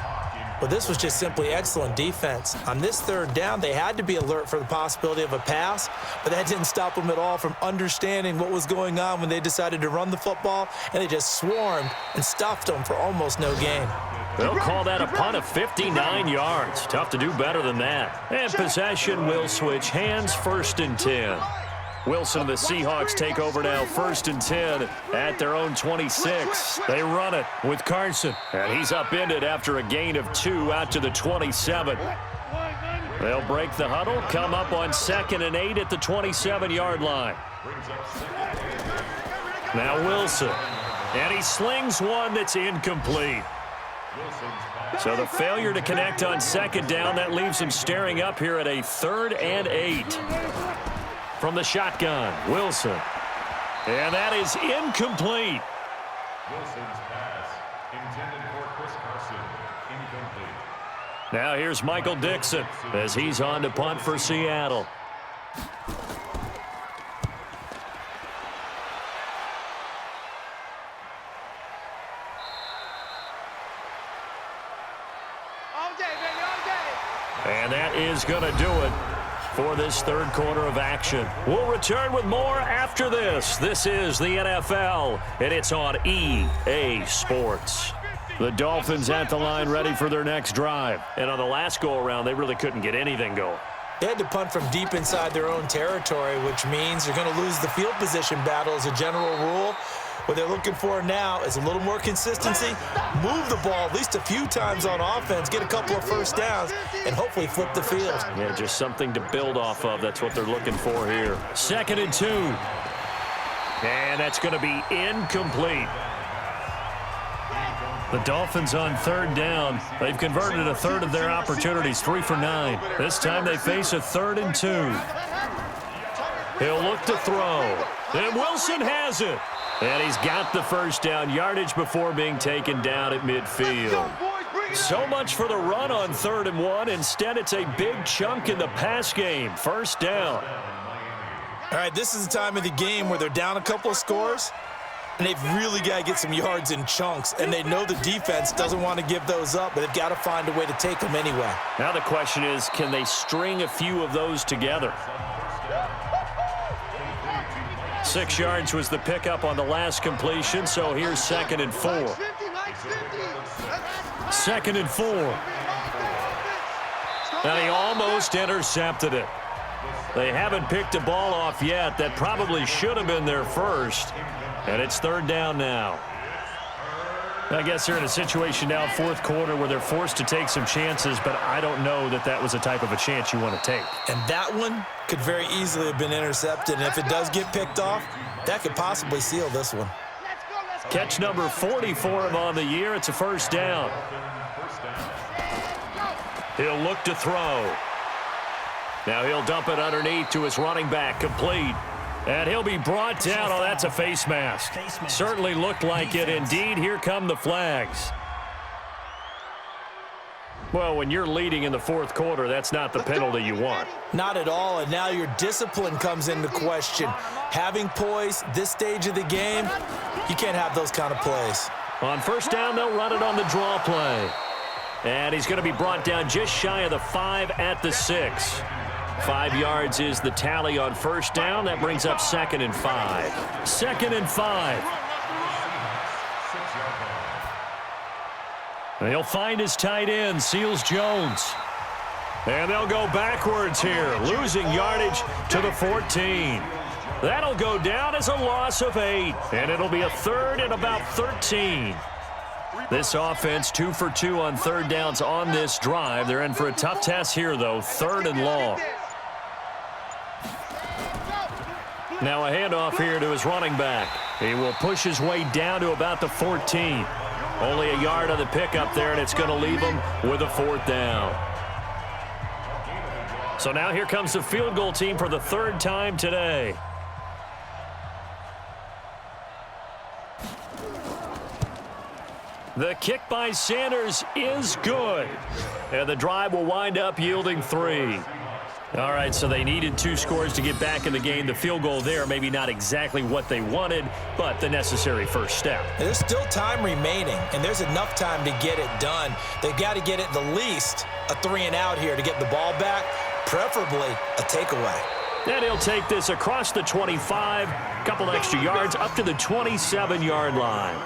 Well, this was just simply excellent defense. On this 3rd down, they had to be alert for the possibility of a pass, but that didn't stop them at all from understanding what was going on when they decided to run the football, and they just swarmed and stuffed them for almost no gain. They'll call that a punt of 59 yards. Tough to do better than that. And possession will switch hands, 1st and 10. Wilson and the Seahawks take over now, 1st and 10 at their own 26. They run it with Carson, and he's upended after a gain of 2 out to the 27. They'll break the huddle, come up on 2nd and 8 at the 27-yard line. Now Wilson, and he slings one that's incomplete. So the failure to connect on 2nd down, that leaves him staring up here at a 3rd and 8. From the shotgun, Wilson. And that is incomplete. Wilson's pass intended for Chris Carson. Incomplete. Now here's Michael Dixon as he's on to punt for Seattle. And that is going to do it for this third quarter of action. We'll return with more after this. This is the NFL, and it's on EA Sports. The Dolphins at the line ready for their next drive. And on the last go-around, they really couldn't get anything going. They had to punt from deep inside their own territory, which means they're going to lose the field position battle as a general rule. What they're looking for now is a little more consistency, move the ball at least a few times on offense, get a couple of first downs, and hopefully flip the field. Yeah, just something to build off of. That's what they're looking for here. 2nd and 2. And that's going to be incomplete. The Dolphins on 3rd down. They've converted a third of their opportunities, 3 for 9. This time they face a 3rd and 2. He'll look to throw. And Wilson has it. And he's got the first down, yardage before being taken down at midfield. So much for the run on 3rd and 1. Instead, it's a big chunk in the pass game. First down. All right, this is the time of the game where they're down a couple of scores, and they've really got to get some yards in chunks, and they know the defense doesn't want to give those up, but they've got to find a way to take them anyway. Now the question is, can they string a few of those together? 6 yards was the pickup on the last completion, so here's 2nd and 4. 2nd and 4. And he almost intercepted it. They haven't picked a ball off yet. That probably should have been their first. And it's 3rd down now. I guess they're in a situation now, 4th quarter, where they're forced to take some chances, but I don't know that that was the type of a chance you want to take. And that one could very easily have been intercepted, and if it does get picked off, that could possibly seal this one. Catch number 40 for him on the year. It's a first down. He'll look to throw. Now he'll dump it underneath to his running back, complete. And he'll be brought down. Oh, that's a face mask. Certainly looked like it. Indeed, here come the flags. Well, when you're leading in the 4th quarter, that's not the penalty you want. Not at all, and now your discipline comes into question. Having poise this stage of the game, you can't have those kind of plays. On first down, they'll run it on the draw play. And he's going to be brought down just shy of the 5 at the 6. 5 yards is the tally on first down. That brings up 2nd and 5. 2nd and 5. He'll find his tight end, Seals Jones. And they'll go backwards here, losing yardage to the 14. That'll go down as a loss of 8, and it'll be a 3rd and about 13. This offense 2 for 2 on 3rd downs on this drive. They're in for a tough test here, though, 3rd and long. Now a handoff here to his running back. He will push his way down to about the 14. Only a yard on the pickup there, and it's going to leave him with a 4th down. So now here comes the field goal team for the 3rd time today. The kick by Sanders is good. And the drive will wind up yielding 3. All right, so they needed 2 scores to get back in the game. The field goal there, maybe not exactly what they wanted, but the necessary first step. There's still time remaining, and there's enough time to get it done. They've got to get at the least a 3 and out here to get the ball back, preferably a takeaway. And he'll take this across the 25, a couple extra yards, up to the 27-yard line.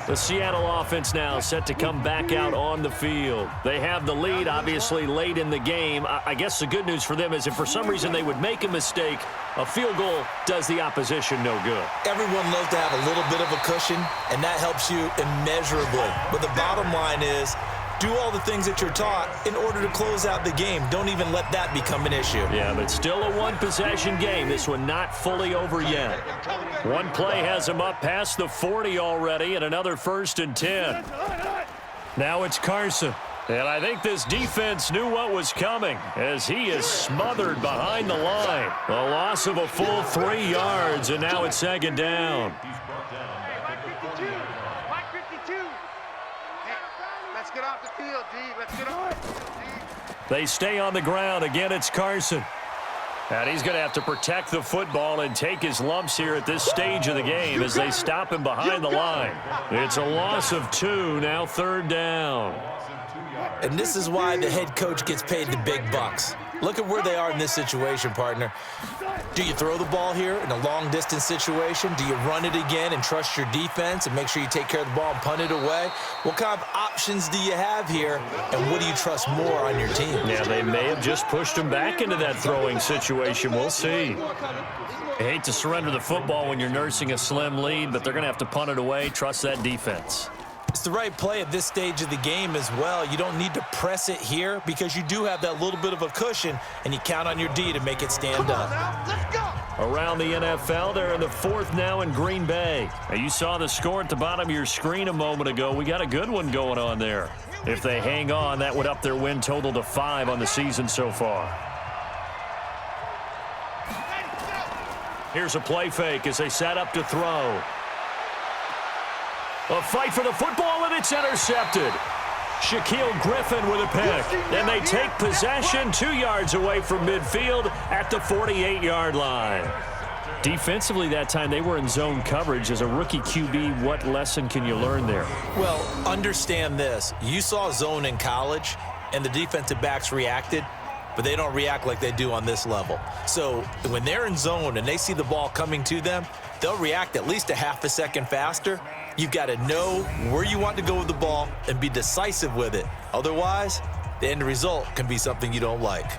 The Seattle offense now set to come back out on the field. They have the lead, obviously, late in the game. I guess the good news for them is if for some reason they would make a mistake, a field goal does the opposition no good. Everyone loves to have a little bit of a cushion, and that helps you immeasurably. But the bottom line is, do all the things that you're taught in order to close out the game. Don't even let that become an issue. Yeah, but still a one-possession game. This one not fully over yet. One play has him up past the 40 already, and another 1st and 10. Now it's Carson. And I think this defense knew what was coming as he is smothered behind the line. A loss of a full 3 yards, and now it's second down. Hey, Mike 52. Mike 52. Hey, let's get off the field, D. Let's get off the field, D. They stay on the ground. Again, it's Carson. And he's going to have to protect the football and take his lumps here at this stage of the game as they stop him behind the line. It's a loss of 2, now third down. And this is why the head coach gets paid the big bucks. Look at where they are in this situation, partner. Do you throw the ball here in a long-distance situation? Do you run it again and trust your defense and make sure you take care of the ball and punt it away? What kind of options do you have here, and what do you trust more on your team? Yeah, they may have just pushed him back into that throwing situation. We'll see. I hate to surrender the football when you're nursing a slim lead, but they're going to have to punt it away. Trust that defense. It's the right play at this stage of the game as well. You don't need to press it here because you do have that little bit of a cushion, and you count on your D to make it stand up. Let's go. Around the NFL, they're in the 4th now in Green Bay. Now, you saw the score at the bottom of your screen a moment ago. We got a good one going on there. If they hang on, that would up their win total to 5 on the season so far. Here's a play fake as they set up to throw. A fight for the football, and it's intercepted. Shaquille Griffin with a pick. And they take possession 2 yards away from midfield at the 48-yard line. Defensively that time, they were in zone coverage. As a rookie QB, what lesson can you learn there? Well, understand this. You saw zone in college, and the defensive backs reacted, but they don't react like they do on this level. So when they're in zone and they see the ball coming to them, they'll react at least a half a second faster. You've got to know where you want to go with the ball and be decisive with it. Otherwise, the end result can be something you don't like.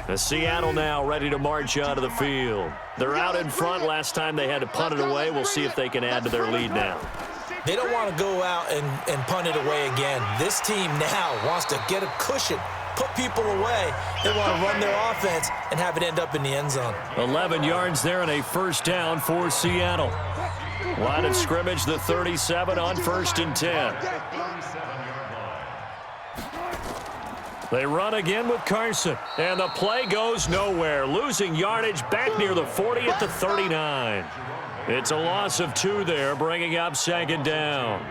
The Seattle now ready to march out of the field. They're out in front. Last time they had to punt it away. We'll see if they can add to their lead now. They don't want to go out and punt it away again. This team now wants to get a cushion, put people away. They want to run their offense and have it end up in the end zone. 11 yards there and a first down for Seattle. Line of scrimmage, the 37 on 1st and 10. They run again with Carson, and the play goes nowhere. Losing yardage back near the 40 at the 39. It's a loss of 2 there, bringing up second down.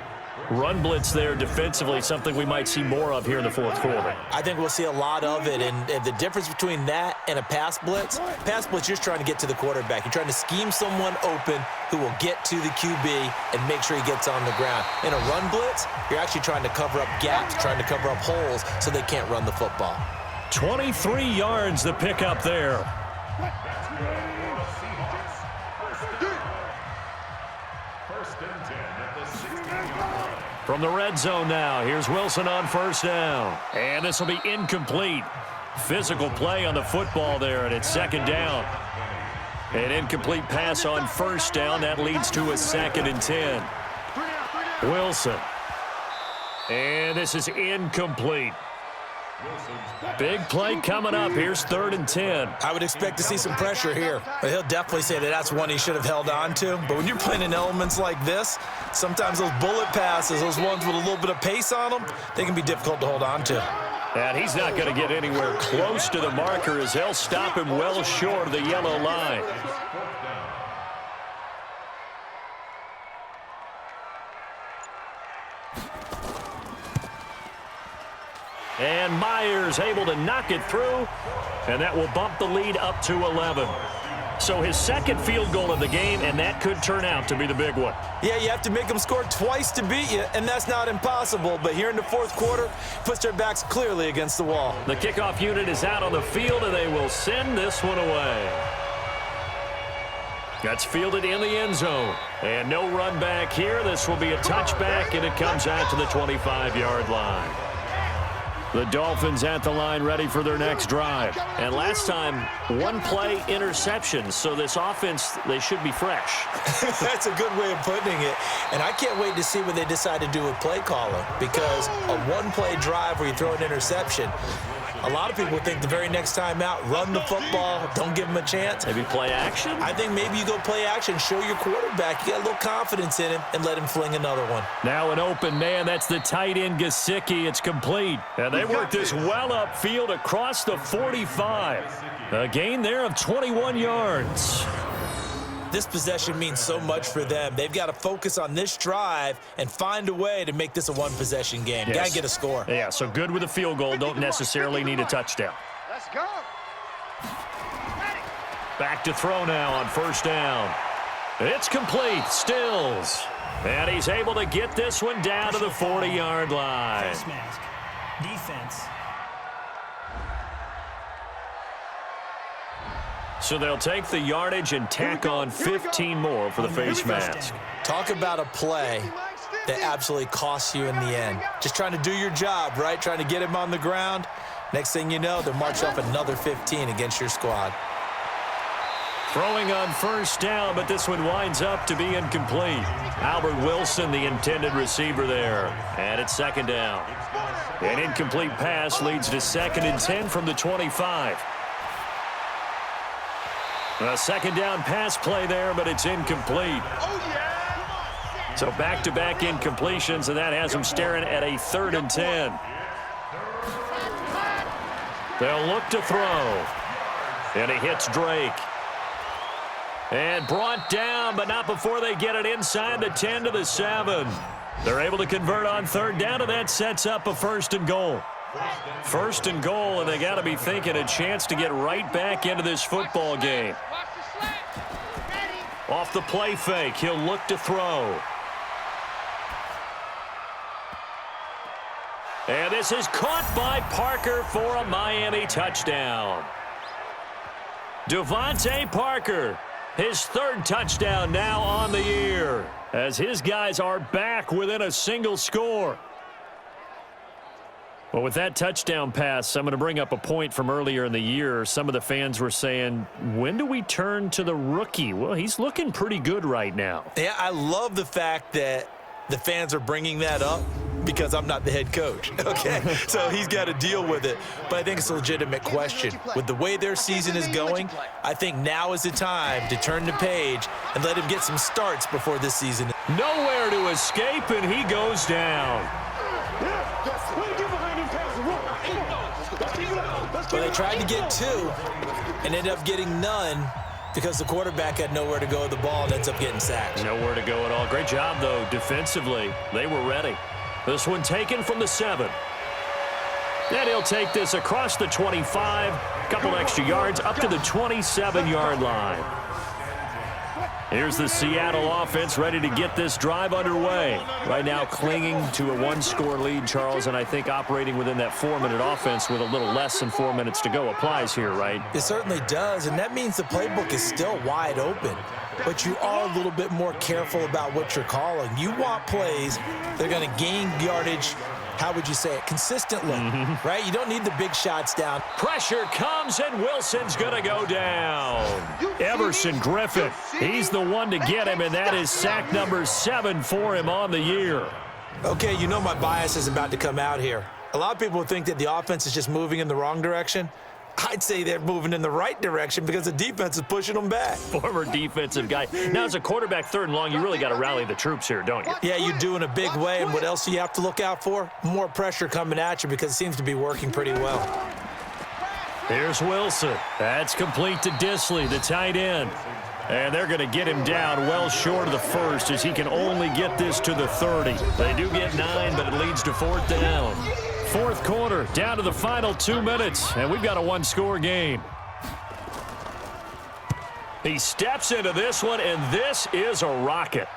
Run blitz there defensively, something we might see more of here in the 4th quarter. I think we'll see a lot of it, and the difference between that and a pass blitz, you're just trying to get to the quarterback. You're trying to scheme someone open who will get to the QB and make sure he gets on the ground. In a run blitz, you're actually trying to cover up gaps, trying to cover up holes so they can't run the football. 23 yards the pickup there. From the red zone now, here's Wilson on first down. And this will be incomplete. Physical play on the football there, and it's second down. An incomplete pass on first down. That leads to a 2nd and 10. Wilson. And this is incomplete. Big play coming up. Here's 3rd and 10. I would expect to see some pressure here. But he'll definitely say that that's one he should have held on to. But when you're playing in elements like this, sometimes those bullet passes, those ones with a little bit of pace on them, they can be difficult to hold on to. And he's not going to get anywhere close to the marker as they'll stop him well short of the yellow line. And Myers able to knock it through, and that will bump the lead up to 11. So his 2nd field goal of the game, and that could turn out to be the big one. Yeah, you have to make them score twice to beat you, and that's not impossible. But here in the 4th quarter, puts their backs clearly against the wall. The kickoff unit is out on the field, and they will send this one away. That's fielded in the end zone. And no run back here. This will be a touchback, and it comes out to the 25-yard line. The Dolphins at the line ready for their next drive. And last time, 1 play interception. So this offense, they should be fresh. That's a good way of putting it. And I can't wait to see what they decide to do with play calling. Because a 1-play drive where you throw an interception, A lot of people think the very next time out, run the football, don't give him a chance. Maybe play action? I think maybe you go play action, show your quarterback you got a little confidence in him, and let him fling another one. Now an open man. That's the tight end, Gesicki. It's complete. And they work this well upfield across the 45. A gain there of 21 yards. This possession means so much for them. They've got to focus on this drive and find a way to make this a one-possession game. Yes. Got to get a score. Yeah, so good with a field goal. Don't necessarily need a touchdown. Let's go. Back to throw now on first down. It's complete. Stills. And he's able to get this one down to the 40-yard line. Face mask. Defense. So they'll take the yardage and tack on 15 more for the face mask. Talk about a play that absolutely costs you in the end. Just trying to do your job, right? Trying to get him on the ground. Next thing you know, they'll march off another 15 against your squad. Throwing on first down, but this one winds up to be incomplete. Albert Wilson, the intended receiver there. And it's second down. An incomplete pass leads to 2nd and 10 from the 25. A second down pass play there, but it's incomplete. So back-to-back incompletions, and that has them staring at a 3rd and 10. They'll look to throw. And he hits Drake. And brought down, but not before they get it inside the 10 to the 7. They're able to convert on 3rd down, and that sets up a 1st and goal. 1st and goal, and they got to be thinking a chance to get right back into this football game. Off the play fake, he'll look to throw. And this is caught by Parker for a Miami touchdown. Devontae Parker, his 3rd touchdown now on the year, as his guys are back within a single score. Well, with that touchdown pass, I'm going to bring up a point from earlier in the year. Some of the fans were saying, when do we turn to the rookie? Well, he's looking pretty good right now. Yeah, I love the fact that the fans are bringing that up because I'm not the head coach, okay? So he's got to deal with it. But I think it's a legitimate question. With the way their season is going, I think now is the time to turn the page and let him get some starts before this season. Nowhere to escape, and he goes down. Well, they tried to get 2 and ended up getting none because the quarterback had nowhere to go with the ball and ends up getting sacked. Nowhere to go at all. Great job, though, defensively. They were ready. This one taken from the 7. And he'll take this across the 25, a couple extra yards, up to the 27-yard line. Here's the Seattle offense ready to get this drive underway. Right now clinging to a 1-score lead, Charles, and I think operating within that 4-minute offense with a little less than 4 minutes to go applies here, right? It certainly does, and that means the playbook is still wide open. But you are a little bit more careful about what you're calling. You want plays that are going to gain yardage, how would you say it, consistently, right? You don't need the big shots down. Pressure comes, and Wilson's going to go down. Everson Griffin, he's the one to get him, and that is sack number 7 for him on the year. Okay, you know my bias is about to come out here. A lot of people think that the offense is just moving in the wrong direction. I'd say they're moving in the right direction because the defense is pushing them back. Former defensive guy. Now, as a quarterback 3rd and long, you really got to rally the troops here, don't you? Yeah, you do in a big way. And what else do you have to look out for? More pressure coming at you because it seems to be working pretty well. Here's Wilson. That's complete to Disley, the tight end. And they're going to get him down well short of the 1st as he can only get this to the 30. They do get 9, but it leads to 4th down. 4th quarter, down to the final 2 minutes, and we've got a 1-score game. He steps into this one, and this is a rocket.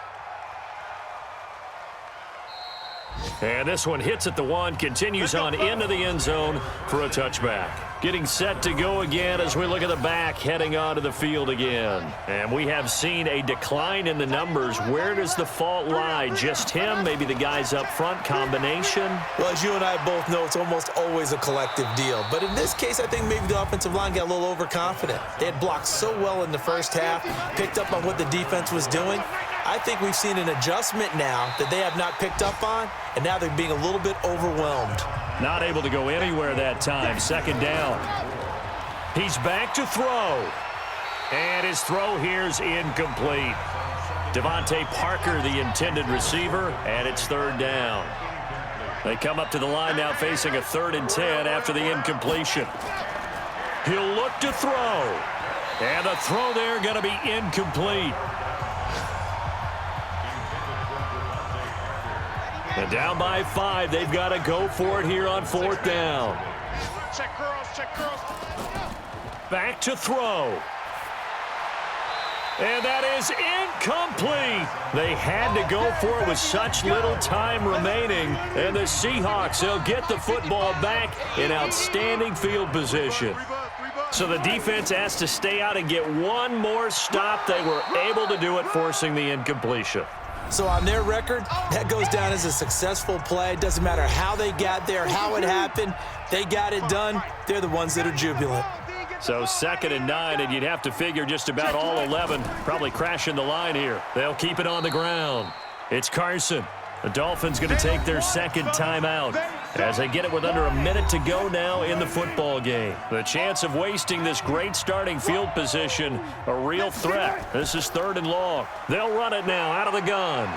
And this one hits at the 1, continues on into the end zone for a touchback. Getting set to go again as we look at the back, heading onto the field again. And we have seen a decline in the numbers. Where does the fault lie? Just him? Maybe the guys up front? Combination? Well, as you and I both know, it's almost always a collective deal. But in this case, I think maybe the offensive line got a little overconfident. They had blocked so well in the first half, picked up on what the defense was doing. I think we've seen an adjustment now that they have not picked up on, and now they're being a little bit overwhelmed. Not able to go anywhere that time. Second down. He's back to throw. And his throw here's incomplete. Devontae Parker, the intended receiver, and it's third down. They come up to the line now facing a 3rd and 10 after the incompletion. He'll look to throw. And the throw there going to be incomplete. And down by 5. They've got to go for it here on 4th down. Check girls, check girls. Back to throw. And that is incomplete. They had to go for it with such little time remaining. And the Seahawks, they'll get the football back in outstanding field position. So the defense has to stay out and get one more stop. They were able to do it, forcing the incompletion. So on their record, that goes down as a successful play. It doesn't matter how they got there, how it happened. They got it done. They're the ones that are jubilant. So 2nd and 9, and you'd have to figure just about all 11 probably crashing the line here. They'll keep it on the ground. It's Carson. The Dolphins going to take their 2nd timeout as they get it with under a minute to go now in the football game. The chance of wasting this great starting field position, a real threat. This is 3rd and long. They'll run it now out of the gun.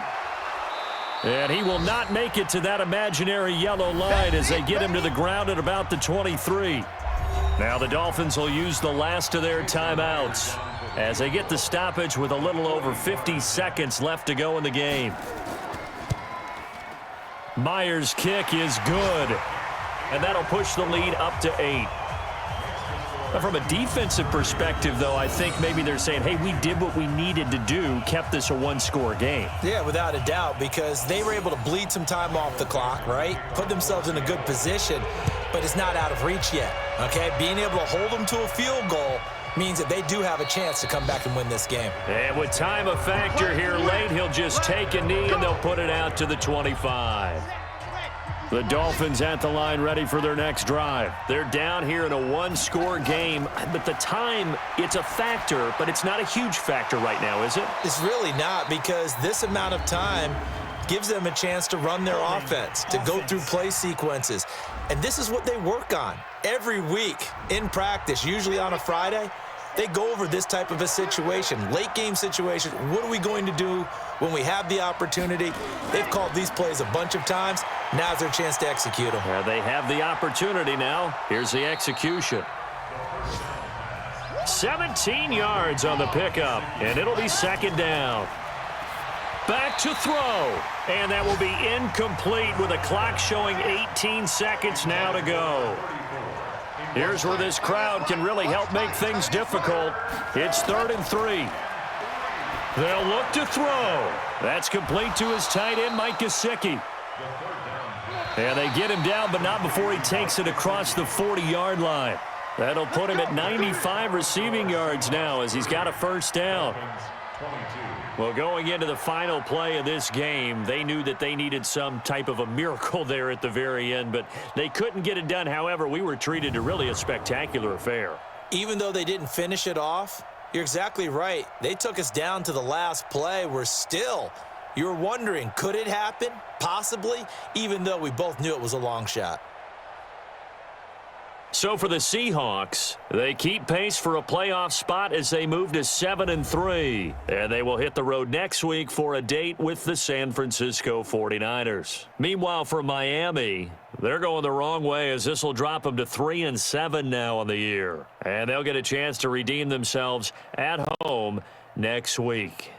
And he will not make it to that imaginary yellow line as they get him to the ground at about the 23. Now the Dolphins will use the last of their timeouts as they get the stoppage with a little over 50 seconds left to go in the game. Myers' kick is good, and that'll push the lead up to 8. Now, from a defensive perspective, though, I think maybe they're saying, hey, we did what we needed to do, kept this a one-score game. Yeah, without a doubt, because they were able to bleed some time off the clock, right? Put themselves in a good position, but it's not out of reach yet, okay? Being able to hold them to a field goal means that they do have a chance to come back and win this game. And with time a factor here late, he'll just take a knee and they'll put it out to the 25. The Dolphins at the line ready for their next drive. They're down here in a one-score game, but the time, it's a factor, but it's not a huge factor right now, is it? It's really not, because this amount of time gives them a chance to run their offense, to go through play sequences. And this is what they work on every week in practice, usually on a Friday. They go over this type of a situation, late game situation. What are we going to do when we have the opportunity? They've called these plays a bunch of times. Now's their chance to execute them. Yeah, they have the opportunity now. Here's the execution. 17 yards on the pickup, and it'll be 2nd down. Back to throw, and that will be incomplete with a clock showing 18 seconds now to go. Here's where this crowd can really help make things difficult. It's 3rd and 3. They'll look to throw. That's complete to his tight end, Mike Gesicki. And they get him down, but not before he takes it across the 40-yard line. That'll put him at 95 receiving yards now as he's got a 1st down. Well, going into the final play of this game, they knew that they needed some type of a miracle there at the very end, but they couldn't get it done. However, we were treated to really a spectacular affair. Even though they didn't finish it off, you're exactly right. They took us down to the last play. You were wondering, could it happen? Possibly, even though we both knew it was a long shot. So for the Seahawks, they keep pace for a playoff spot as they move to 7-3. And they will hit the road next week for a date with the San Francisco 49ers. Meanwhile, for Miami, they're going the wrong way as this will drop them to 3-7 now on the year. And they'll get a chance to redeem themselves at home next week.